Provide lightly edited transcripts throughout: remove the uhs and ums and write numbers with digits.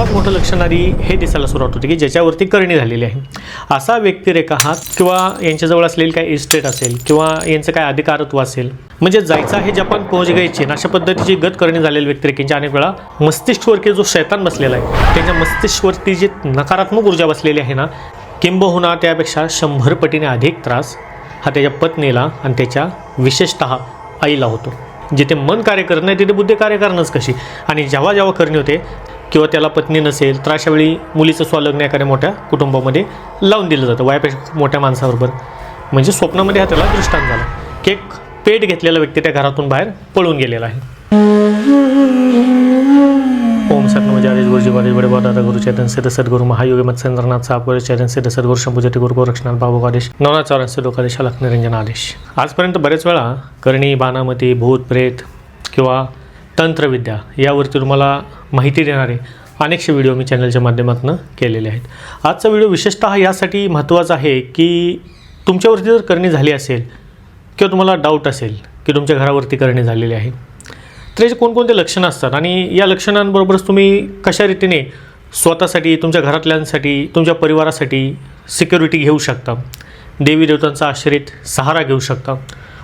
सर्वात मोठं लक्षणारी हे दिसायला सुरुवात होते की ज्याच्यावरती करणी झालेली आहे. असा व्यक्तिरेखा हा किंवा यांच्याजवळ असलेली काही इस्टेट असेल किंवा यांचं काय अधिकारत्व असेल, म्हणजे जायचं आहे जपान पोहोच गई चीन, अशा पद्धतीची गत करणी झालेली व्यक्तिरेखेच्या अनेक वेळा मस्तिष्कवरती जो शैतान बसलेला आहे त्यांच्या मस्तिष्कवरती जी नकारात्मक ऊर्जा बसलेली आहे ना, किंबहुना त्यापेक्षा 100 पटीने अधिक त्रास हा त्याच्या पत्नीला आणि त्याच्या विशेषतः आईला होतो. जिथे मन कार्य करत नाही तिथे बुद्धी कार्य करणंच कशी. आणि जेव्हा जेव्हा करणी होते किंवा त्याला पत्नी नसेल तर अशावेळी मुलीचं स्वलग्न एखाद्या मोठ्या कुटुंबामध्ये लावून दिलं जातं वयापेक्षा मोठ्या माणसाबरोबर. म्हणजे स्वप्नामध्ये हा त्याला दृष्टांत झाला की एक पेट घेतलेला व्यक्ती त्या घरातून बाहेर पळून गेलेला आहे. ओम सतनमजारी गुरुजी वारी बडे दादा गुरु चैतन सिद्ध सद्गुरु महायोगी मत्स्येंद्रनाथ साहब चैतन सिद्ध सद्गुरु शंभूजटी गुरु गोरक्षनाथ बाबू आदेश नवनाथ चौऱ्याऐंशी लोकादेश अलख निरंजन आदेश. आजपर्यंत बरेच वेळा करणी, बाणामती, भूत, प्रेत किंवा तंत्रविद्या यावरती तुम्हाला माहिती देणारे अनेकशे व्हिडिओ मी चॅनलच्या माध्यमातून केलेले आहेत. आजचा व्हिडिओ विशेषतः यासाठी महत्त्वाचा आहे की तुमच्यावरती जर करणी झाली असेल किंवा तुम्हाला डाऊट असेल की तुमच्या घरावरती करणी झालेली आहे तर याचे कोणकोणते लक्षणं असतात आणि या लक्षणांबरोबरच तुम्ही कशा रीतीने स्वतःसाठी, तुमच्या घरातल्यांसाठी, तुमच्या परिवारासाठी सिक्युरिटी घेऊ शकता, देवी देवतांचा आश्रित सहारा घेऊ शकता,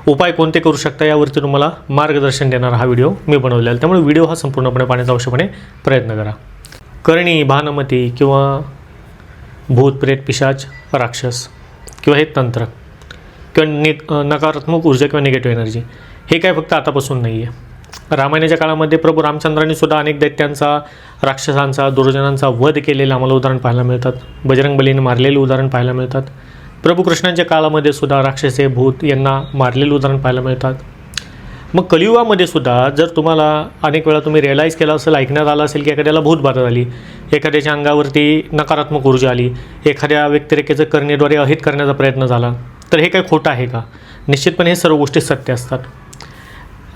उपाय कोणते करू शकता, यावरती तुम्हाला मार्गदर्शन देणारा हा व्हिडिओ मी बनवलेला आहे. त्यामुळे व्हिडिओ हा संपूर्णपणे पाहण्याचा अवश्यपणे प्रयत्न करा. करणी, भानमती किंवा भूत, प्रेत, पिशाच, राक्षस किंवा हे तंत्र किंवा नकारात्मक ऊर्जा किंवा निगेटिव्ह एनर्जी हे काय फक्त आतापासून नाही आहे. रामायणाच्या काळामध्ये प्रभू रामचंद्रांनी सुद्धा अनेक दैत्यांचा, राक्षसांचा, दुर्जनांचा वध केलेलं आम्हाला उदाहरण पाहायला मिळतात. बजरंगबलीने मारलेले उदाहरण पाहायला मिळतात. प्रभू कृष्णांच्या काळामध्ये सुद्धा राक्षसे, भूत यांना मारलेलं उदाहरण पाहायला मिळतात. मग कलियुगामध्ये सुद्धा जर तुम्हाला अनेक वेळा तुम्ही रिअलाईज केलं असेल, ऐकण्यात आलं असेल की एखाद्याला भूतबाधा झाली, एखाद्याच्या अंगावरती नकारात्मक ऊर्जा आली, एखाद्या व्यक्तिरेखेचं करणीद्वारे अहित करण्याचा प्रयत्न झाला, तर हे काय खोटं आहे का? निश्चितपणे हे सर्व गोष्टी सत्य असतात.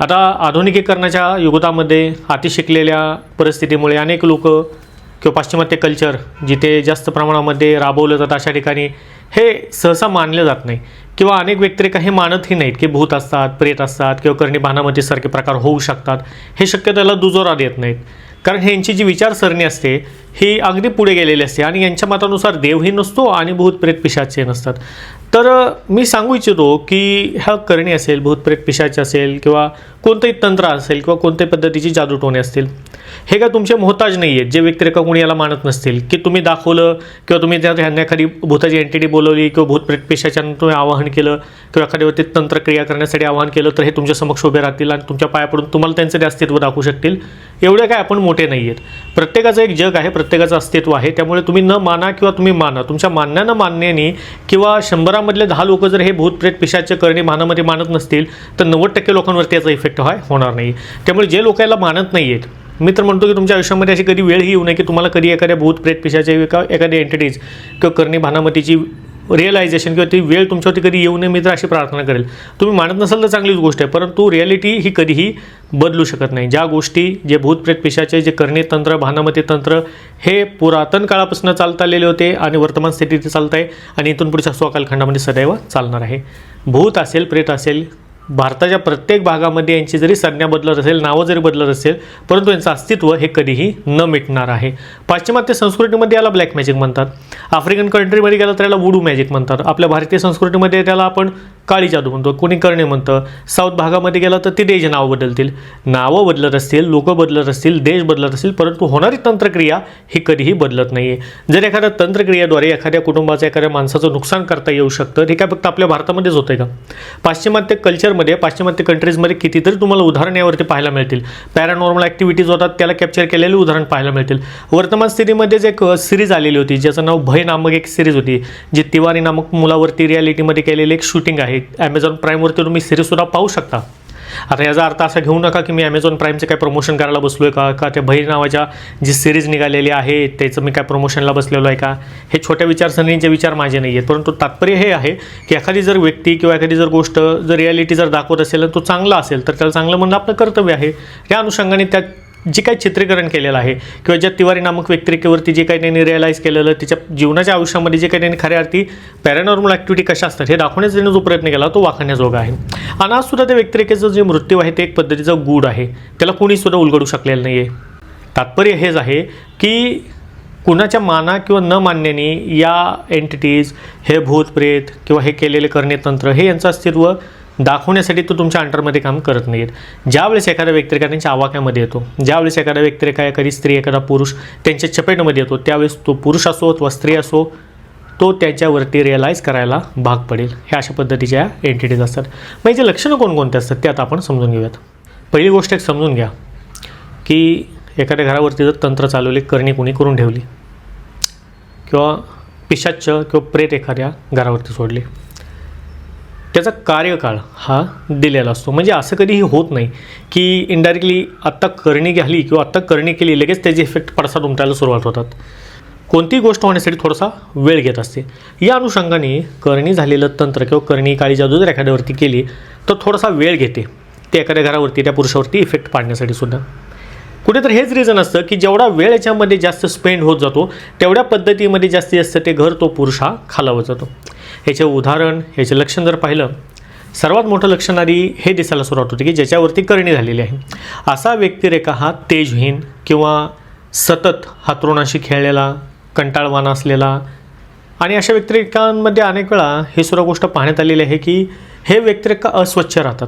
आता आधुनिकीकरणाच्या युगामध्ये अतिशिकलेल्या परिस्थितीमुळे अनेक लोक किंवा पाश्चिमात्य कल्चर जिथे जास्त प्रमाणामध्ये राबवलं जातं अशा ठिकाणी हे सहसा मानलं जात नाही किंवा अनेक व्यक्तिरेखा हे मानतही नाहीत की भूत असतात, प्रेत असतात किंवा करणी, भानामतीसारखे प्रकार होऊ शकतात. हे शक्य त्याला दुजोरा देत नाहीत, कारण ह्यांची जी विचारसरणी असते ही अगदी पुढे गेलेली असते आणि यांच्या मतानुसार देवही नसतो आणि भूत, प्रेत, पिशाच नसतात. तर मी सांगू इच्छितो की ह्या करणी असेल, भूत, प्रेत, पिशाच असेल किंवा कोणतंही तंत्र असेल किंवा कोणत्याही पद्धतीची जादूटोणे असतील, हे काय तुमचे मोहताज नाही आहेत. जे व्यक्तिरेखा कोणी याला मानत नसतील की तुम्ही दाखवलं किंवा तुम्ही त्या ह्यांना एखादी भूताची एंटिटी बोलवली किंवा भूत, प्रेत, पिशाचानं तुम्ही आवाहन केलं किंवा एखाद्यावरती तंत्रक्रिया करण्यासाठी आवाहन केलं तर हे तुमच्या समक्ष उभे राहतील आणि तुमच्या पाया पडून तुम्हाला त्यांचं ते अस्तित्व दाखवू शकतील. एवढे काय आपण मोठे नाही आहेत. प्रत्येकाचं एक जग आहे, प्रत्येकाचं अस्तित्व आहे. त्यामुळे तुम्ही न माना किंवा तुम्ही माना, तुमच्या मानण्यानं मानण्याने किंवा 100मधले 10 लोक जर हे भूत, प्रेत, पिशाच, करणी, भानामध्ये मानत नसतील तर 90% लोकांवरती याचा इफेक्ट होणार नाही. त्यामुळे जे लोक याला मानत नाही आहेत, मी तर म्हणतो की तुमच्या आयुष्यामध्ये अशी कधी वेळही येऊ नये की तुम्हाला कधी एखाद्या भूत, प्रेत, पिशाचे किंवा एखाद्या एंटिटीज किंवा करणी, भानामतीची रिअलायझेशन किंवा ती वेळ तुमच्यावरती कधी येऊ नये. मी तर अशी प्रार्थना करेल. तुम्ही मानत नसाल तर चांगलीच गोष्ट आहे, परंतु रिॲलिटी ही कधीही बदलू शकत नाही. ज्या गोष्टी, जे भूत, प्रेत, पिशाचे, जे करणी तंत्र, भानामती तंत्र हे पुरातन काळापासून चालत आलेले होते आणि वर्तमान स्थितीत चालत आहे आणि इथून पुढच्या स्वकालखंडामध्ये सदैव चालणार आहे. भूत असेल, प्रेत असेल, भारताच्या प्रत्येक भागामध्ये यांची जरी संज्ञा बदलत असेल, नावं जरी बदलत असेल, परंतु यांचं अस्तित्व हे कधीही न मिटणार आहे. पाश्चिमात्य संस्कृतीमध्ये याला ब्लॅक मॅजिक म्हणतात. आफ्रिकन कंट्रीमध्ये गेलं तर याला वुडू मॅजिक म्हणतात. आपल्या भारतीय संस्कृतीमध्ये त्याला आपण काळी जादू म्हणतो, कोणी करणे म्हणतं. साऊथ भागामध्ये गेलं तर ती देश नावं बदलतील. नावं बदलत असतील, लोक बदलत असतील, देश बदलत असतील, परंतु होणारी तंत्रक्रिया ही कधीही बदलत नाही आहे. जर एखाद्या तंत्रक्रियेद्वारे एखाद्या कुटुंबाचं, एखाद्या माणसाचं नुकसान करता येऊ शकतं, हे काय फक्त आपल्या भारतामध्येच होतं का? पाश्चिमात्य कल्चरमध्ये, पाश्चिमात्य कंट्रीजमध्ये कितीतरी तुम्हाला उदाहरण यावरती पाहायला मिळतील. पॅरानॉर्मल ॲक्टिव्हिटीज होतात त्याला कॅप्चर केलेले उदाहरण पाहायला मिळतील. वर्तमान स्थितीमध्येच एक सिरीज आलेली होती ज्याचं नाव भय नामक एक सिरीज होती, जी तिवारी नामक मुलावरती रिॲलिटीमध्ये केलेली एक शूटिंग आहे. ॲमेझॉन प्राईमवरती तुम्ही सिरीजसुद्धा पाहू शकता. आता याचा अर्थ असा घेऊ नका की मी ॲमेझॉन प्राईमचं काय प्रमोशन करायला बसलो आहे का त्या भय नावाच्या जी सिरीज निघालेली आहे त्याचं मी काय प्रमोशनला बसलेलो आहे का? हे छोट्या विचारसरणीचे विचार माझे नाही आहेत, परंतु तात्पर्य हे आहे की एखादी जर व्यक्ती किंवा एखादी जर गोष्ट जर रिॲलिटी जर दाखवत असेल आणि तो चांगला असेल तर त्याला चांगलं म्हणणं आपलं कर्तव्य आहे. या अनुषंगाने त्या जे काही चित्रीकरण केलेलं आहे किंवा ज्या तिवारी नामक व्यक्तिरेखेवरती जे काही त्यांनी रिअलाईज केलेलं, तिच्या जीवनाच्या आयुष्यामध्ये जे काही त्यांनी खऱ्या अर्थी पॅरानॉर्मल ॲक्टिव्हिटी कशा असतात हे दाखवण्याचा त्यांनी जो प्रयत्न केला तो वाखाणण्याजोगा आहे. आणि आज सुद्धा त्या व्यक्तिरेखेचं जे मृत्यू आहे ते एक पद्धतीचा गूढ आहे, त्याला कोणीसुद्धा उलगडू शकलेलं नाही आहे. तात्पर्य हेच आहे की कुणाच्या माना किंवा न मानण्याने या एंटिटीज, हे भूत प्रेत किंवा हे केलेले करणे तंत्र हे यांचं अस्तित्व दाखवण्यासाठी तो तुमच्या अंडरमध्ये काम करत नाहीत. ज्यावेळेस एखादा व्यक्तिरेखा त्यांच्या आवाक्यामध्ये येतो, ज्यावेळेस एखादा व्यक्तिरेखा, एखादी स्त्री, एखादा पुरुष त्यांच्या चपेटमध्ये येतो, त्यावेळेस तो पुरुष असो अथवा स्त्री असो, तो त्यांच्यावरती रिअलाईज करायला भाग पडेल. ह्या अशा पद्धतीच्या एंटिटीज असतात. मग याची लक्षणं कोणकोणते असतात ते आता आपण समजून घेऊयात. पहिली गोष्ट एक समजून घ्या की एखाद्या घरावरती जर तंत्र चालवले, करणी कोणी करून ठेवली किंवा पिशाच्च किंवा प्रेत एखाद्या घरावरती सोडले, त्याचा कार्यकाळ हा दिलेला असतो. म्हणजे असं कधीही होत नाही की इनडायरेक्टली आत्ता करणी घाली किंवा आत्ता करणी केली लगेच त्याचे इफेक्ट पडसाद उमटायला सुरुवात होतात. कोणतीही गोष्ट होण्यासाठी थोडासा वेळ घेत असते. या अनुषंगाने करणी झालेलं तंत्र किंवा करणी काळी जादू जर एखाद्यावरती केली तर थोडासा वेळ घेते ते एखाद्या घरावरती, त्या पुरुषावरती इफेक्ट पाडण्यासाठी सुद्धा. कुठेतरी हेच रिझन असतं की जेवढा वेळ याच्यामध्ये जास्त स्पेंड होत जातो तेवढ्या पद्धतीमध्ये जास्तीत जास्त ते घर, तो पुरुष हा खालावत जातो. ह्याचे उदाहरण, ह्याचे लक्षण जर पाहिलं, सर्वात मोठं लक्षण आधी हे दिसायला सुरुवात होते की ज्याच्यावरती करणी झालेली आहे असा व्यक्तिरेखा हा तेजहीन किंवा सतत हातरुणाशी खेळलेला, कंटाळवाणा असलेला. आणि अशा व्यक्तिरेखांमध्ये अनेक वेळा हे सुद्धा गोष्ट पाहण्यात आलेली आहे की हे व्यक्तिरेखा अस्वच्छ राहतात.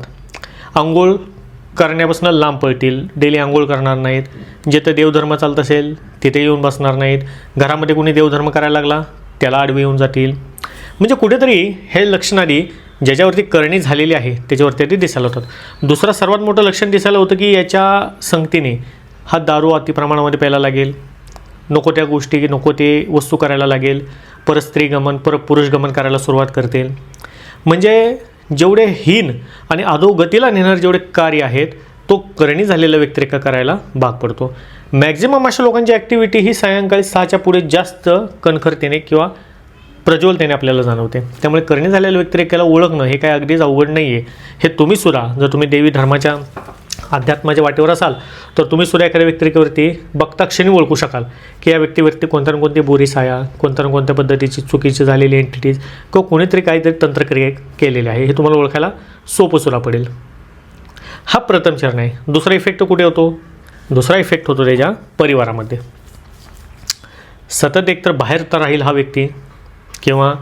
आंघोळ करण्यापासून लांब पळतील, डेली आंघोळ करणार नाहीत, जिथं देवधर्म चालत असेल तिथे येऊन बसणार नाहीत, घरामध्ये कोणी देवधर्म करायला लागला त्याला आडवे येऊन जातील. म्हणजे कुठेतरी हे लक्षण आधी ज्याच्यावरती करणी झालेली आहे त्याच्यावरती ते दिसायला होतात. दुसरं सर्वात मोठं लक्षण दिसायला होतं की याच्या संगतीने हा दारू अतिप्रमाणामध्ये प्यायला लागेल, नको त्या गोष्टी, नको ते वस्तू करायला लागेल, परत स्त्रीगमन, परत पुरुषगमन करायला सुरुवात करतील. म्हणजे जेवढे हीन आणि अधोगतीला नेणारे जेवढे कार्य आहेत तो करणी झालेला व्यक्तिरेखा करायला भाग पडतो. मॅक्झिमम अशा लोकांची ॲक्टिव्हिटी ही सायंकाळी 6च्या पुढे जास्त कणखरतेने किंवा प्रज्वलतेने आपल्याला जाणवते. त्यामुळे करणी झालेल्या व्यक्तिरेखेला ओळखणं हे काय अगदीच अवघड नाही आहे. हे तुम्ही सुद्धा, जर तुम्ही देवी धर्माच्या अध्यात्माच्या वाटेवर असाल तर तुम्ही सुद्धा एखाद्या व्यक्तिरेखेवरती बघता क्षणी ओळखू शकाल की या व्यक्तीवरती कोणत्या ना कोणती बोरी साया, कोणत्या ना कोणत्या पद्धतीची चुकीची झालेली एंटिटीज किंवा कोणीतरी काहीतरी तंत्रक्रिया केलेले आहे हे तुम्हाला ओळखायला सोपं सुद्धा पडेल. हा प्रथम चरण आहे. दुसरा इफेक्ट कुठे होतो? दुसरा इफेक्ट होतो त्याच्या परिवारामध्ये. सतत एकतर बाहेर तर राहील हा व्यक्ती किंवा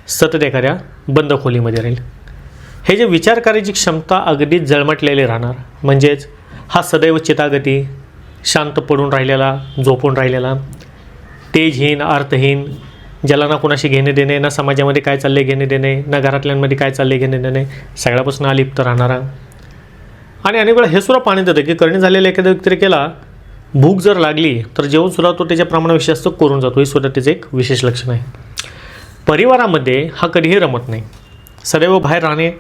सतत एखाद्या बंद खोलीमध्ये राहील. हे जे विचार करायची क्षमता अगदीच जळमटलेली राहणार. म्हणजेच हा सदैव चितागती, शांत पडून राहिलेला, झोपून राहिलेला, तेजहीन, अर्थहीन, ज्याला ना कुणाशी घेणे देणे, ना समाजामध्ये काय चालले घेणे देणे, ना घरातल्यांमध्ये काय चालले घेणे देणे, सगळ्यापासून अलिप्त राहणारा. आणि अनेक वेळा हे सुद्धा पाहण्यात येतं की करणी झालेल्या एखाद्या व्यक्तिरेखेला भूक जर लागली तर जेवणसुद्धा तो त्याच्या प्रमाणाविषयी जास्त करून जातो. हे सुद्धा त्याचं एक विशेष लक्षण आहे. परिवारामध्ये हा कधीही रमत नाही. सदैव बाहेर राहणे,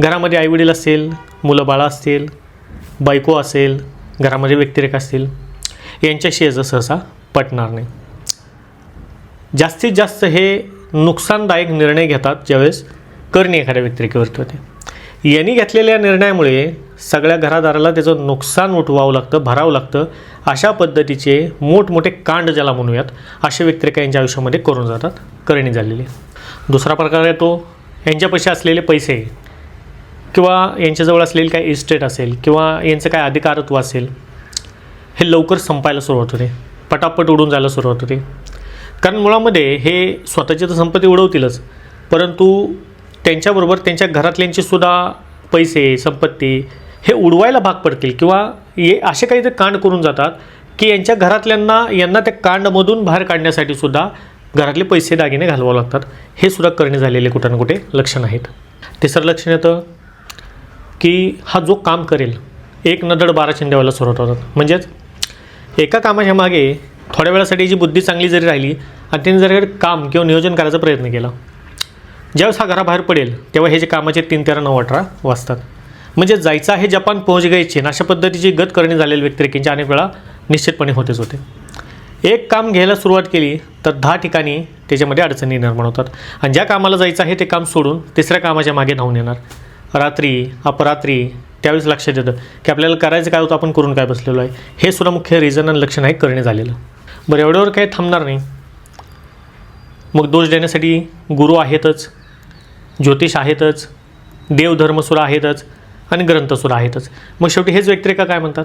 घरामध्ये आईवडील असतील, मुलं बाळं असतील, बायको असेल, घरामध्ये व्यक्तिरेखा असतील, यांच्याशी याचं सहसा पटणार नाही. जास्तीत जास्त हे नुकसानदायक निर्णय घेतात ज्यावेळेस करणी एखाद्या व्यक्तिरेखेवरती होते. यांनी घेतलेल्या निर्णयामुळे सगळ्या घरादाराला त्याचं नुकसान उठवावं लागतं, भरावं लागतं. अशा पद्धतीचे मोठमोठे कांड ज्याला म्हणूयात असे व्यक्तिरेखा यांच्या आयुष्यामध्ये करून जातात करणी झालेली. दुसरा प्रकार आहे तो यांच्यापाशी असलेले पैसे किंवा यांच्याजवळ असलेली काही इस्टेट असेल किंवा यांचं काय अधिकारत्व असेल, हे लवकर संपायला सुरुवात होते, पटापट उडून जायला सुरुवात होते. कारण मुळामध्ये हे स्वतःची तर संपत्ती उडवतीलच, परंतु त्यांच्याबरोबर त्यांच्या घरातल्यांची सुद्धा पैसे, संपत्ती हे उडवायला भाग पडतील किंवा हे असे काहीतरी कांड करून जातात की यांच्या घरातल्यांना यांना त्या कांडमधून बाहेर काढण्यासाठी सुद्धा घरातले पैसे दागिने घालवावे लागतात. हे सुद्धा करणे झालेले कुठे ना कुठे लक्षण आहेत. तिसरं लक्षण येतं की हा जो काम करेल एक नदड 12 चिंध्या व्हायला सुरुवात होतात. म्हणजेच एका कामाच्या मागे थोड्या वेळासाठी जी बुद्धी चांगली जरी राहिली आणि त्यांनी जर काम किंवा नियोजन करायचा प्रयत्न केला, ज्यावेळेस हा घराबाहेर पडेल तेव्हा हे जे कामाचे 3, 13, 9, 18 वाजतात. म्हणजे जायचं आहे जपान, पोहोच गए चीन, अशा पद्धतीची गत करणी झालेल्या व्यक्तिरेखेंच्या अनेक वेळा निश्चितपणे होतेच होते. एक काम घ्यायला सुरुवात केली तर 10 ठिकाणी त्याच्यामध्ये अडचणी निर्माण होतात आणि ज्या कामाला जायचं आहे ते काम सोडून तिसऱ्या कामाच्या मागे धावून येणार. रात्री, अपरात्री, त्यावेळेस लक्षात येतं की आपल्याला करायचं काय होतं, आपण करून काय बसलेलो आहे. हे सुद्धा मुख्य रिझन आणि लक्षण आहे करणे झालेलं. बरं, एवढ्यावर काही थांबणार नाही. मग दोष देण्यासाठी गुरु आहेतच, ज्योतिष आहेतच, देवधर्मसुद्धा आहेतच आणि ग्रंथसुद्धा आहेतच. मग शेवटी हेच व्यक्तिरेखा काय म्हणतात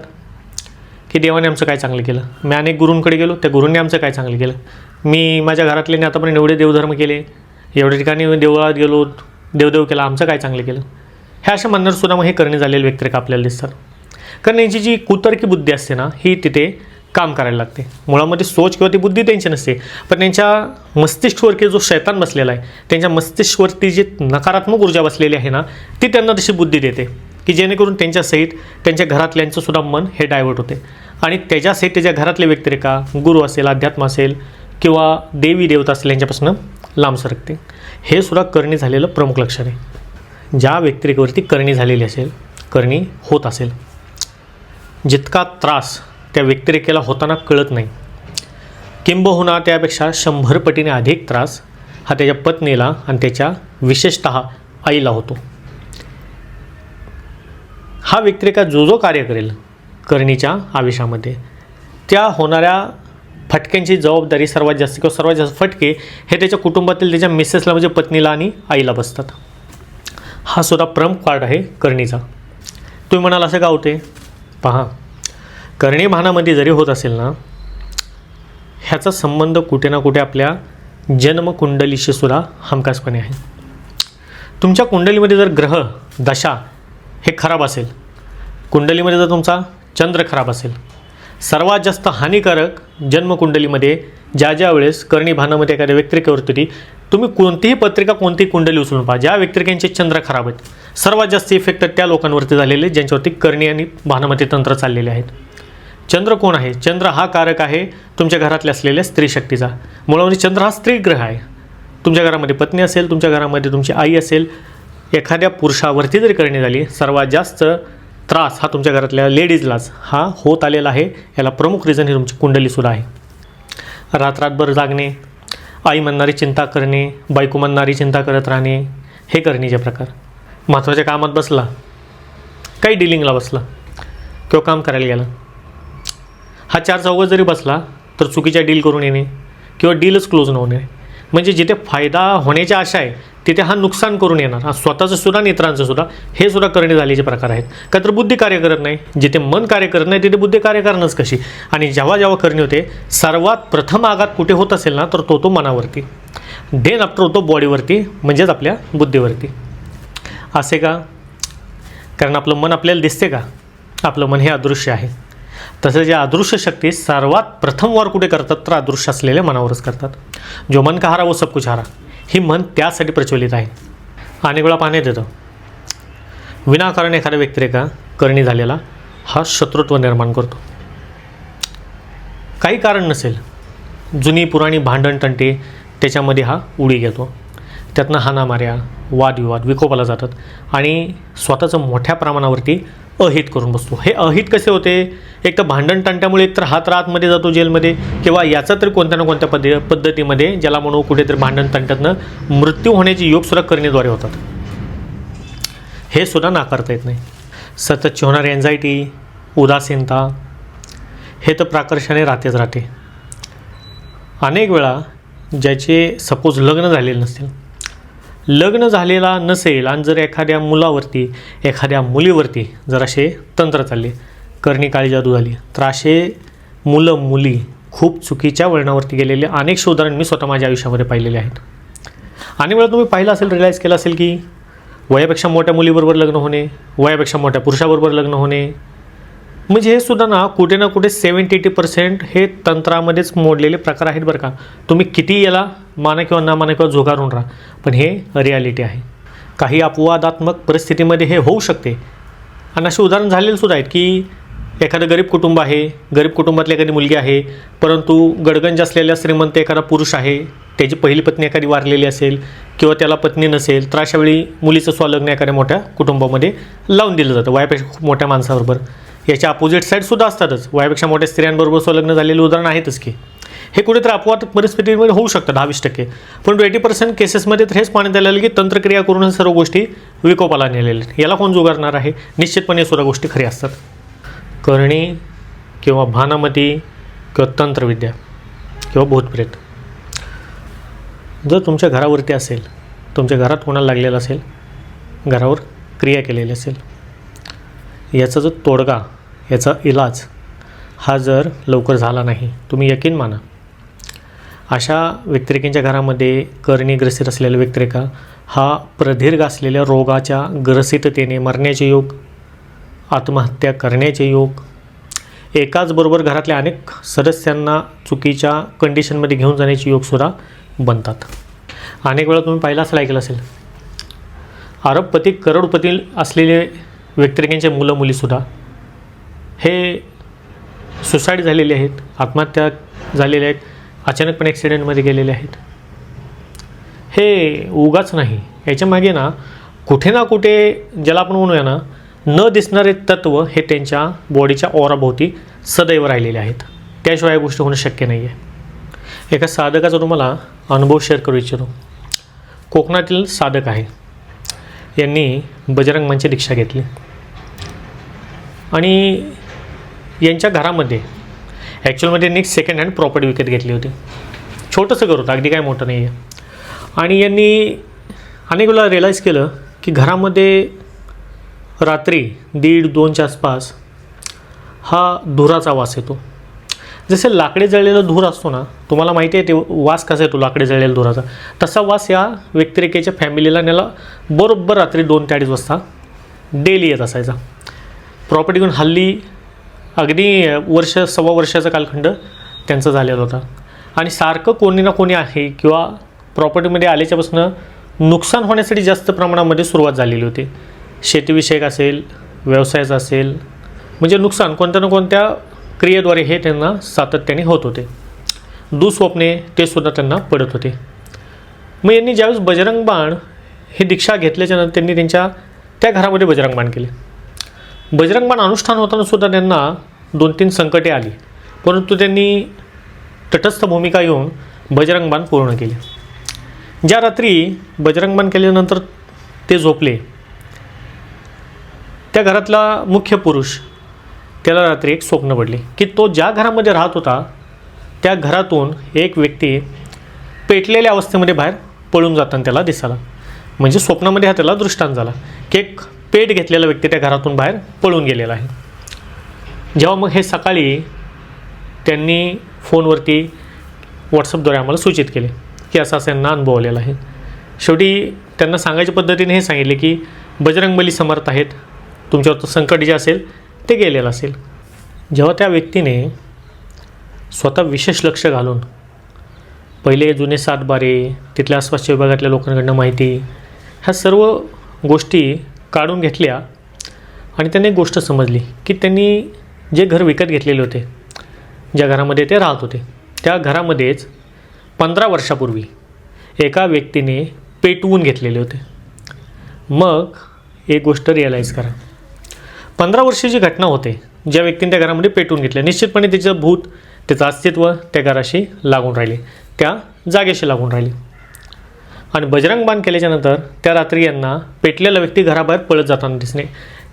की देवाने आमचं काय चांगलं केलं, मी अनेक गुरूंकडे गेलो, त्या गुरूंनी आमचं काय चांगलं केलं, मी माझ्या घरातल्याने आतापर्यंत एवढे देवधर्म केले, एवढ्या ठिकाणी देवळात गेलो, देवदेव केला, आमचं काय चांगलं केलं, हे अशा म्हणणारसुद्धा मग हे करणे झालेले व्यक्तिरेखा आपल्याला दिसतात. कारण यांची जी कुतर्की बुद्धी असते ना, ही तिथे काम करायला लागते. मुळामध्ये सोच किंवा ती बुद्धी त्यांची नसते, पण त्यांच्या मस्तिष्कवरती जो शैतान बसलेला आहे, त्यांच्या मस्तिष्कवरती जी नकारात्मक ऊर्जा बसलेली आहे ना, ती त्यांना तशी बुद्धी देते की जेणेकरून त्यांच्यासहित त्यांच्या घरातल्यांचं सुद्धा मन हे डायव्हर्ट होते आणि त्याच्यासहित त्याच्या घरातले व्यक्तिरेखा, गुरु असेल, अध्यात्म असेल किंवा देवी देवता असेल यांच्यापासून लांब सरकते. हे सुद्धा करणी झालेलं प्रमुख लक्षण आहे. ज्या व्यक्तिरेखेवरती करणी झालेली असेल, करणी होत असेल, जितका त्रास त्या व्यक्तिरेखेला होताना कळत नाही, किंबहुना त्यापेक्षा 100 पटीने अधिक त्रास हा त्याच्या पत्नीला आणि त्याच्या विशेषतः आईला होतो. हा व्यक्तिरेखा जो कार्य करेल करणीच्या आवेशामध्ये, त्या होणाऱ्या फटक्यांची जबाबदारी सर्वात जास्त किंवा सर्वात जास्त फटके हे त्याच्या कुटुंबातील त्याच्या मिसेसला म्हणजे पत्नीला आणि आईला बसतात. हा सुद्धा प्रमुख पार्ट आहे करणीचा. तुम्ही म्हणाल असं का होते? पहा, करणी भानामध्ये जरी होत असेल ना, ह्याचा संबंध कुठे ना कुठे आपल्या जन्मकुंडलीशी सुद्धा हमखासपणे आहे. तुमच्या कुंडलीमध्ये जर ग्रह दशा हे खराब असेल, कुंडलीमध्ये जर तुमचा चंद्र खराब असेल, सर्वात जास्त हानिकारक जन्मकुंडलीमध्ये ज्या वेळेस करणी भानामध्ये एखाद्या व्यक्तिरेखेवरती तुम्ही कोणतीही पत्रिका, कोणतीही कुंडली उचलून पहा, ज्या व्यक्तिरेखांचे चंद्र खराब आहेत, सर्वात जास्त इफेक्ट त्या लोकांवरती झालेले ज्यांच्यावरती करणी आणि भानामध्ये तंत्र चाललेले आहेत. चंद्र कोण आहे? चंद्र हा कारक आहे तुमच्या घरातल्या असलेल्या स्त्री शक्तीचा. मुळामध्ये चंद्र हा स्त्री ग्रह आहे. तुमच्या घरामध्ये पत्नी असेल, तुमच्या घरामध्ये तुमची आई असेल, एखाद्या पुरुषावरती जरी करणी झाली, सर्वात जास्त त्रास हा तुमच्या घरातल्या लेडीजलाच हा होत आलेला आहे. याला प्रमुख रिझन ही तुमची कुंडलीसुद्धा आहे. रात्रभर जागणे, आई म्हणणारी चिंता करणे, बायको म्हणणारी चिंता करत राहणे, हे करणीचे प्रकार. महत्त्वाच्या कामात बसला, काही डिलिंगला बसला किंवा काम करायला गेला, हा 4 चौघात जरी बसला तर चुकीच्या डील करून येणे किंवा डीलच क्लोज न होणे. म्हणजे जिथे फायदा होण्याची आशा आहे तिथे हा नुकसान करून येणार, हा स्वतःचं सुद्धा आणि इतरांचं सुद्धा, हे सुद्धा करणे झालेचे प्रकार आहेत. का तर बुद्धी कार्य करत नाही. जिथे मन कार्य करत नाही तिथे बुद्धी कार्य करणंच कशी. आणि जेव्हा करणी होते, सर्वात प्रथम आघात कुठे होत असेल ना, तर तो मनावरती, देन आफ्टर होतो बॉडीवरती, म्हणजेच आपल्या बुद्धीवरती. असे का? कारण आपलं मन आपल्याला दिसते का? आपलं मन हे अदृश्य आहे. तसं जे अदृश्य शक्ती सर्वात प्रथम वार कुठे करतात, तर अदृश्य असलेल्या मनावरच करतात. जो मन का हारा वो सब कुछ हारा, ही मन त्यासाठी प्रचलित आहे. अनेक वेळा पाहण्यात येतं, विनाकारण एखाद्या व्यक्तिरेखा करणी झालेला हा शत्रुत्व निर्माण करतो. काही कारण नसेल, जुनी पुराणी भांडण तंटे त्याच्यामध्ये हा उडी घेतो. त्यातनं हाणामाऱ्या, वादविवाद विकोपाला जातात आणि स्वतःचं मोठ्या प्रमाणावरती अहित करून बसतो. हे अहित कसे होते? एक तर भांडण तंट्यामुळे एकतर हात आतमध्ये जातो जेलमध्ये, किंवा याचा तरी कोणत्या ना कोणत्या पद्धतीमध्ये, ज्याला म्हणू कुठेतरी भांडण तंट्यातनं मृत्यू होण्याचे योगसुद्धा करणीद्वारे होतात. हे सुद्धा नाकारता येत नाही. सततची होणारी एन्झायटी, उदासीनता, हे तर प्राकर्षाने राहतेच राहते. अनेक वेळा ज्याचे सपोज लग्न झालेले नसतील, लग्न झालेला नसेल आणि जर एखाद्या मुलावरती, एखाद्या मुलीवरती जर असे तंत्र चालले, करणी काळी जादू झाली, तर असे मुलं मुली खूप चुकीच्या वळणावरती गेलेले अनेकशे उदाहरण मी स्वतः माझ्या आयुष्यामध्ये पाहिलेले आहेत. अनेक वेळा तुम्ही पाहिलं असेल, रिअलाईज केलं असेल की वयापेक्षा मोठ्या मुलीबरोबर लग्न होणे, वयापेक्षा मोठ्या पुरुषाबरोबर लग्न होणे, म्हणजे हे सुद्धा ना कुठे ना कुठे 70-80% हे तंत्रामध्येच मोडलेले प्रकार आहेत बरं का. तुम्ही किती याला माना किंवा ना माना किंवा झोकारून राहा, पण हे रियालिटी आहे. काही अपवादात्मक परिस्थितीमध्ये हे होऊ शकते. आणि असे उदाहरण झालेले सुद्धा आहेत की एखादं गरीब कुटुंब आहे, गरीब कुटुंबातली एखादी मुलगी आहे, परंतु गडगंज असलेल्या श्रीमंत एखादा पुरुष आहे, त्याची पहिली पत्नी एखादी वारलेली असेल किंवा त्याला पत्नी नसेल, तर अशावेळी मुलीचं स्वलग्न एखाद्या मोठ्या कुटुंबामध्ये लावून दिलं जातं, वयापेक्षा खूप मोठ्या माणसाबरोबर. याच्या अपोजिट साईडसुद्धा असतातच, वयापेक्षा मोठ्या स्त्रियांबरोबर स्वलग्न झालेले उदाहरण आहेतच की. हे कुठेतरी अपवाद परिस्थितीमध्ये होऊ शकतं 10-20%, पण 80% केसेसमध्ये तर हेच पाहण्यात आलेलं की तंत्रक्रिया करून सर्व गोष्टी विकोपाला नेलेल्या. याला कोण जुगारणार आहे? निश्चितपणे सुद्धा गोष्टी खऱ्या असतात. करणी किंवा भानामती किंवा तंत्रविद्या किंवा भूतप्रेत जर तुमच्या घरावरती असेल, तुमच्या घरात कोणाला लागलेलं असेल, घरावर क्रिया केलेली असेल, याचा जो तोडगा, याचा इलाज हा जर लवकर झाला नाही, तुम्ही यकीन माना अशा व्यक्तिरेखांच्या घरामध्ये करणी ग्रसित असलेल्या व्यक्तिरेखा हा प्रदीर्घ असलेल्या रोगाच्या ग्रसिततेने मरण्याचे योग, आत्महत्या करण्याचे योग, एकाच बरोबर घरातल्या अनेक सदस्यांना चुकीच्या कंडिशनमध्ये घेऊन जाण्याचे योगसुद्धा बनतात. अनेक वेळा तुम्ही पाहिलं असेल, ऐकलं असेल, अरबपती करोडपती असलेले व्यक्तिरेखांचे मुलं मुलीसुद्धा हे सुसाईड झालेले आहेत, आत्महत्या झालेले आहेत, अचानकपणे ॲक्सिडेंटमध्ये गेलेले आहेत. हे उगाच नाही, याच्यामागे ना कुठे ना कुठे ज्याला आपण म्हणूया ना न दिसणारे तत्त्व हे त्यांच्या बॉडीच्या ओराभोवती सदैव राहिलेले आहेत. त्याशिवाय या गोष्टी होणं शक्य नाही आहे. एका साधकाचा तुम्हाला अनुभव शेअर करू इच्छितो. कोकणातील साधक आहे, यांनी बजरंग मांची दीक्षा घेतली आणि यांच्या घरामध्ये ॲक्च्युअलमध्ये यांनी सेकंड हँड प्रॉपर्टी विकत घेतली होती. छोटंसं घर होतं, अगदी काय मोठं नाही आहे. आणि यांनी अनेक वेळा रिअलाईज केलं की घरामध्ये रात्री 1:30-2च्या आसपास हा धुराचा वास येतो. जसे लाकडे जळलेला धूर असतो ना, तुम्हाला माहिती आहे ते वास कसा येतो लाकडे जळलेल्या धुराचा, तसा वास या व्यक्तिरेखेच्या फॅमिलीला नेला बरोबर रात्री 2 ते 2:30 वाजता डेली येत असायचा. प्रॉपर्टी घेऊन हल्ली अगदी वर्ष सव्वा वर्षाचा कालखंड त्यांचा झालेला होता. आणि सारखं कोणी ना कोणी आहे किंवा प्रॉपर्टीमध्ये आल्याच्यापासून नुकसान होण्यासाठी जास्त प्रमाणामध्ये सुरुवात झालेली होती. शेतीविषयक असेल, व्यवसायाचं असेल, म्हणजे नुकसान कोणत्या ना कोणत्या क्रियेद्वारे हे त्यांना सातत्याने होत होते. दुःस्वप्ने ते सुद्धा त्यांना पडत होते. मग यांनी ज्यावेळेस बजरंग बाण हे दीक्षा घेतल्याच्यानंतर त्यांनी त्यांच्या त्या घरामध्ये बजरंग बाण केले. बजरंग बाण अनुष्ठान होताना सुद्धा त्यांना 2-3 संकटे आली, परंतु त्यांनी तटस्थ भूमिका घेऊन बजरंग बाण पूर्ण केले. ज्या रात्री बजरंग बाण केल्यानंतर ते झोपले, त्या घरातला मुख्य पुरुष त्याला रात्री एक स्वप्न पडले की तो ज्या घरामध्ये राहत होता त्या घरातून एक व्यक्ती पेटलेल्या अवस्थेमध्ये बाहेर पळून जाताना त्याला दिसाला. म्हणजे स्वप्नामध्ये हा त्याला दृष्टांत झाला की एक पेट घेतलेला व्यक्ती त्या घरातून बाहेर पळून गेलेला आहे. जेव्हा मग हे सकाळी त्यांनी फोनवरती व्हॉट्सअपद्वारे आम्हाला सूचित केले की असं यांना अनुभव आलेला आहे. शेवटी त्यांना सांगायच्या पद्धतीने हे सांगितले की बजरंगबली समर्थ आहेत, तुमच्यावर संकट जे असेल ते गेलेलं असेल. जेव्हा त्या व्यक्तीने स्वतः विशेष लक्ष घालून पहिले जुने सातबारे, तिथल्या आसपासच्या विभागातल्या लोकांकडनं माहिती, ह्या सर्व गोष्टी काढून घेतल्या आणि त्यांनी एक गोष्ट समजली की त्यांनी जे घर विकत घेतलेले होते, ज्या घरामध्ये ते राहत होते, त्या घरामध्येच 15 वर्षापूर्वी एका व्यक्तीने पेटवून घेतलेले होते. मग एक गोष्ट रिअलाईज करा, 15 वर्षाची घटना होते ज्या व्यक्तीने त्या घरामध्ये पेटवून घेतलं. निश्चितपणे त्याचं भूत, त्याचं अस्तित्व त्या घराशी लागून राहिले, त्या जागेशी लागून राहिले. आणि बजरंग बाण केल्याच्यानंतर त्या रात्री यांना पेटलेला व्यक्ती घराबाहेर पळत जाताना दिसणे,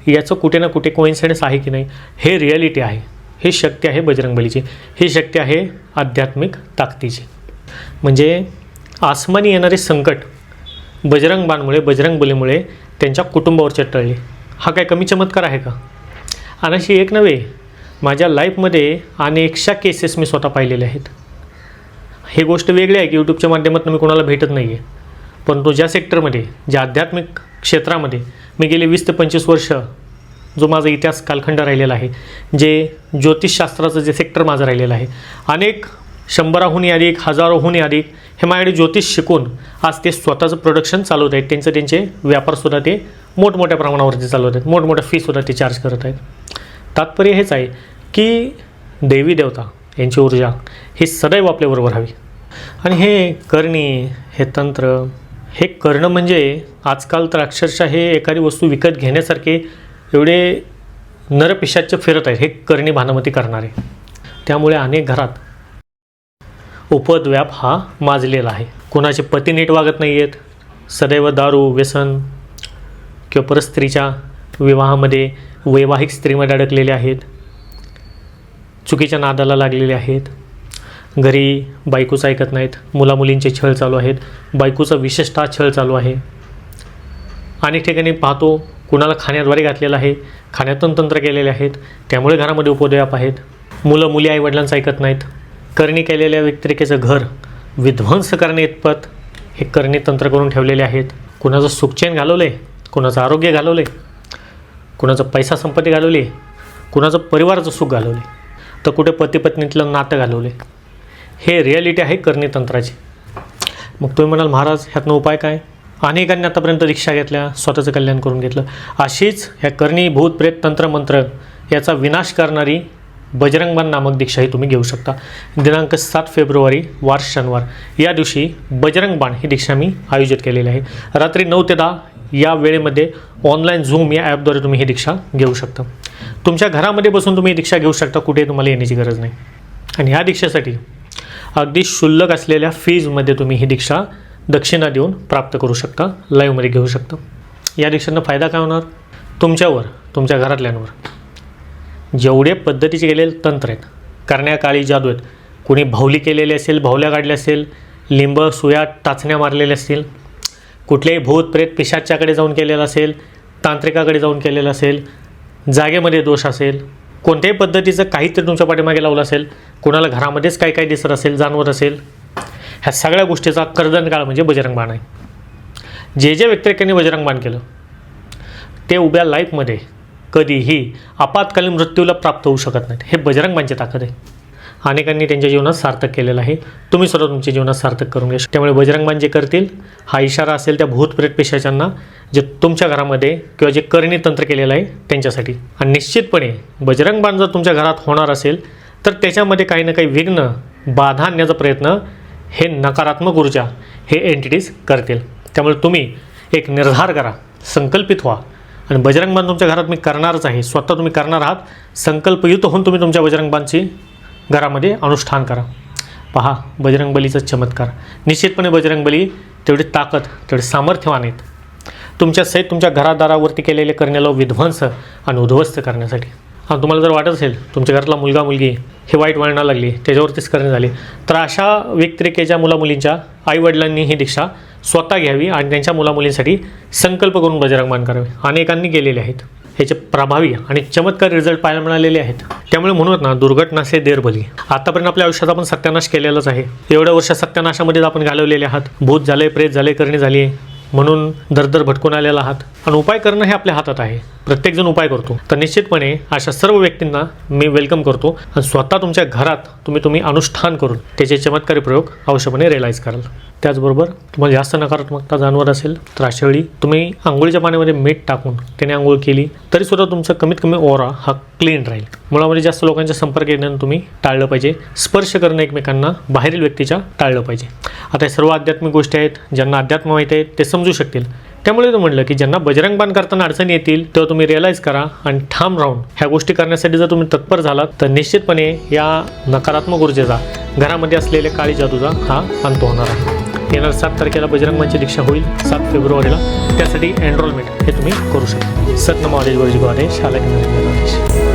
याचं कुठे ना कुठे कोइन्सिडन्स आहे की नाही, हे रिॲलिटी आहे. ही शक्ती आहे बजरंगबलीची, ही शक्ती आहे आध्यात्मिक ताकदीची. म्हणजे आसमानी येणारे संकट बजरंग बाणमुळे, बजरंगबलीमुळे त्यांच्या कुटुंबावर टळले. हा काय कमी चमत्कार आहे का? आणि अशी एक नव्हे, माझ्या लाईफमध्ये अनेकशा केसेस मी स्वतः पाहिलेल्या आहेत. ही गोष्ट वेगळी आहे की यूट्यूबच्या माध्यमातून मी कोणाला भेटत नाही आहे, परंतु ज्या सेक्टरमध्ये, ज्या आध्यात्मिक क्षेत्रामध्ये मी गेले 20 ते 25 वर्ष जो माझा इतिहास कालखंड राहिलेला आहे, जे ज्योतिषशास्त्राचं जे सेक्टर माझं राहिलेलं आहे, अनेक 100हून अधिक, 1000हून अधिक हे माझ्याकडे ज्योतिष शिकून आज ते स्वतःचं प्रोडक्शन चालवत आहेत. त्यांचे व्यापारसुद्धा ते मोठमोठ्या प्रमाणावरती चालवत आहेत, मोठमोठ्या फीसुद्धा ते चार्ज करत आहेत. तात्पर्य हेच आहे की देवी देवता यांची ऊर्जा ही सदैव आपल्याबरोबर राहावी. आणि हे करणी, हे तंत्र, हे करणं म्हणजे आजकाल तर अक्षरशः हे एखादी वस्तू विकत घेण्यासारखे एवढे नरपिशाच्य फिरत आहेत हे करणी भानामती करणारे. त्यामुळे अनेक घरात उपद्व्याप हा माजलेला आहे. कोणाचे पती नीट वागत नाही आहेत, सदैव दारू, व्यसन किंवा परस्त्रीच्या विवाहामध्ये, वैवाहिक स्त्रीमध्ये अडकलेले आहेत, चुकीच्या नादाला लागलेले आहेत, घरी बायकोचं ऐकत नाहीत, मुलामुलींचे छळ चालू आहेत, बायकोचा विशेषतः छळ चालू आहे. अनेक ठिकाणी पाहतो कुणाला खाण्याद्वारे घातलेलं आहे, खाण्यातून तंत्र केलेले आहेत, त्यामुळे घरामध्ये उपद्व्याप आहेत. मुलं मुली आईवडिलांचं ऐकत नाहीत. करणी केलेल्या व्यतिरेकेचं घर विध्वंस करणे इतपत हे करणी तंत्र करून ठेवलेले आहेत. कुणाचं सुखचैन घालवले, कुणाचं आरोग्य घालवले, कुणाचं पैसा संपत्ती घालवली, कुणाचं परिवाराचं सुख घालवले, तर कुठे पती पत्नीतलं नातं घालवले. हे रिॲलिटी आहे करणी तंत्राची. मग तुम्ही म्हणाल महाराज ह्यातनं उपाय काय? अनेकांनी आतापर्यंत दीक्षा घेतल्या, स्वतःचं कल्याण करून घेतलं. अशीच ह्या करणी भूत प्रेत तंत्र मंत्र याचा विनाश करणारी बजरंगबाण नामक दीक्षाही तुम्ही घेऊ शकता. दिनांक 7 फेब्रुवारी वार शनिवार या दिवशी बजरंगबाण ही दीक्षा मी आयोजित केलेली आहे. रात्री 9 ते 10 या वेळेमध्ये ऑनलाईन झूम या ॲपद्वारे तुम्ही ही दीक्षा घेऊ शकता. तुमच्या घरामध्ये बसून तुम्ही ही दीक्षा घेऊ शकता, कुठे तुम्हाला येण्याची गरज नाही. आणि ह्या दीक्षेसाठी अगदी क्षुल्लक असलेल्या फीजमध्ये तुम्ही ही दीक्षा दक्षिणा देऊन प्राप्त करू शकता, लाईव्हमध्ये घेऊ शकता. या दीक्षेनं फायदा काय होणार? तुमच्यावर, तुमच्या घरातल्यांवर जेवढे पद्धतीचे गेलेले तंत्र आहेत, करण्या काळी जादू आहेत, कोणी भावली केलेली असेल, भावल्या काढल्या असेल, लिंब सुया टाचण्या मारलेल्या असतील, कुठल्याही भूत प्रेत पिशाच्याकडे जाऊन केलेलं असेल, तांत्रिकाकडे जाऊन केलेलं असेल, जागेमध्ये दोष असेल, कोणत्याही पद्धतीचं काहीतरी तुमच्या पाठीमागे लावलं असेल, कोणाला घरामध्येच काही काही दिसत असेल, जाणवत असेल, ह्या सगळ्या गोष्टीचा कर्दनकाळ म्हणजे बजरंगबाण आहे. जे व्यतिरेकांनी बजरंगबाण केलं ते उभ्या लाईफमध्ये कधीही आपत्कालीन मृत्यूला प्राप्त होऊ शकत नाहीत. हे बजरंगबाणची ताकद आहे. अनेकांनी त्यांच्या जीवनात सार्थक केलेलं आहे. तुम्ही सुद्धा तुमच्या जीवनात सार्थक करून घ्या. त्यामुळे बजरंगबाण जे करतील हा इशारा असेल त्या भूत प्रेत पिशाचांना, जे तुमच्या घरामध्ये किंवा जे करणी तंत्र केलेलं आहे त्यांच्यासाठी. आणि निश्चितपणे बजरंगबाण जर तुमच्या घरात होणार असेल तर त्याच्यामध्ये काही ना काही विघ्न बाधा आणण्याचा प्रयत्न हे नकारात्मक ऊर्जा हे एंटिटीज करतील. त्यामुळे तुम्ही एक निर्धार करा, संकल्पित व्हा आणि बजरंगबाण तुमच्या घरात मी करणारच आहे, स्वतः तुम्ही करणार आहात, संकल्पयुक्त होऊन तुम्ही तुमच्या बजरंगबाणची घरामध्ये अनुष्ठान करा. पहा बजरंगबलीचा चमत्कार. निश्चितपणे बजरंगबली तेवढी ताकद, तेवढे सामर्थ्यवान आहेत तुमच्या सहित तुमच्या घरादारावरती केलेले करण्याला विध्वंस आणि उद्ध्वस्त करण्यासाठी. आणि तुम्हाला जर वाटत असेल तुमच्या घरातला मुलगा मुलगी हे वाईट वळणाला लागली, त्याच्यावरतीच करणे झाले, तर अशा व्यतिरेकेच्या मुलामुलींच्या आईवडिलांनी ही दीक्षा स्वतः घ्यावी आणि त्यांच्या मुलामुलींसाठी संकल्प करून बजरंगबाण करावे. अनेकांनी केलेले आहेत. ह्याचे प्रभावी आणि चमत्कार रिझल्ट पाहायला मिळालेले आहेत. त्यामुळे म्हणून ना, दुर्घटना से देर भली. आतापर्यंत आपल्या आयुष्यात आपण सत्यानाश केलेलाच आहे. एवढ्या वर्ष सत्यानाशामध्येच आपण घालवलेले आहात. भूत झाले, प्रेत झाले, करणी झाली आहे म्हणून दरदर भटकून आलेला आहात. आणि उपाय करणं हे आपल्या हातात आहे. प्रत्येकजण उपाय करतो. तर निश्चितपणे अशा सर्व व्यक्तींना मी वेलकम करतो आणि स्वतः तुमच्या घरात तुम्ही अनुष्ठान करून त्याचे चमत्कारी प्रयोग अवश्यपणे रिअलाईज कराल. त्याचबरोबर तुम्हाला जास्त नकारात्मकता जाणवत असेल तर अशा वेळी तुम्ही आंघोळीच्या पाण्यामध्ये मीठ टाकून त्याने आंघोळ केली तरीसुद्धा तुमचं कमीत कमी ओरा हा क्लीन राहील. मुळामध्ये जास्त लोकांच्या संपर्क येणं तुम्ही टाळलं पाहिजे. स्पर्श करणं एकमेकांना बाहेरील व्यक्तीच्या टाळलं पाहिजे. आता हे सर्व आध्यात्मिक गोष्टी आहेत. ज्यांना अध्यात्म माहीत आहे ते समजू शकतील. त्यामुळे तो म्हटलं की ज्यांना बजरंगबाण करताना अडचणी येतील तेव्हा तुम्ही रिअलाईज करा आणि ठाम राहून ह्या गोष्टी करण्यासाठी जर तुम्ही तत्पर झालात तर निश्चितपणे या नकारात्मक ऊर्जेचा, घरामध्ये असलेल्या काळी जादूचा हा अंत होणार आहे. येणार 7 तारखेला बजरंगबाणची दीक्षा होईल, 7 फेब्रुवारीला. त्यासाठी एनरोलमेंट हे तुम्ही करू शकता. सत नमो आदेश गुरुजी को आदेश, शाला की नरेंद्र आदेश.